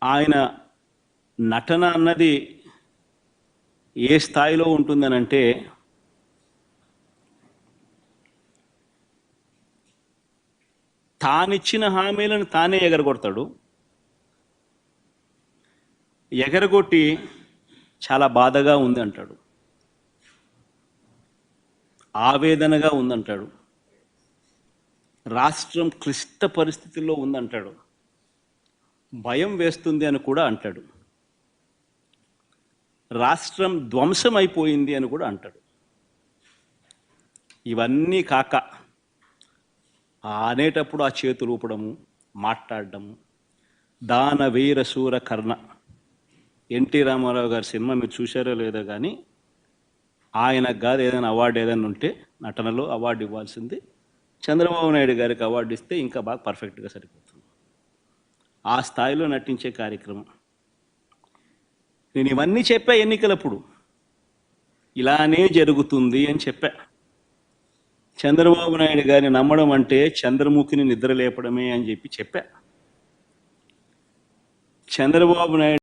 ఆయన నటన అన్నది ఏ స్థాయిలో ఉంటుందనంటే తానిచ్చిన హామీలను తానే ఎగరగొడతాడు. ఎగరగొట్టి చాలా బాధగా ఉంది అంటాడు, ఆవేదనగా ఉందంటాడు, రాష్ట్రం క్లిష్ట పరిస్థితుల్లో ఉందంటాడు, భయం వేస్తుంది అని కూడా అంటాడు, రాష్ట్రం ధ్వంసం అయిపోయింది అని కూడా అంటాడు. ఇవన్నీ కాక అనేటప్పుడు ఆ చేతులు ఊపడము, మాట్లాడడము, దాన వీర శూర కర్ణ. ఎన్టీ రామారావు గారి సినిమా మీరు చూశారో లేదో కానీ ఆయనకు కాదు ఏదైనా అవార్డు ఏదైనా ఉంటే నటనలో అవార్డు ఇవ్వాల్సింది, చంద్రబాబు నాయుడు గారికి అవార్డు ఇస్తే ఇంకా బాగా పర్ఫెక్ట్గా సరిపోతుంది. ఆ స్థాయిలో నటించే కార్యక్రమం. నేను ఇవన్నీ చెప్పా ఎన్నికలప్పుడు, ఇలానే జరుగుతుంది అని చెప్పా. చంద్రబాబు నాయుడు గారిని నమ్మడం అంటే చంద్రముఖిని నిద్ర లేపడమే అని చెప్పా. చంద్రబాబు నాయుడు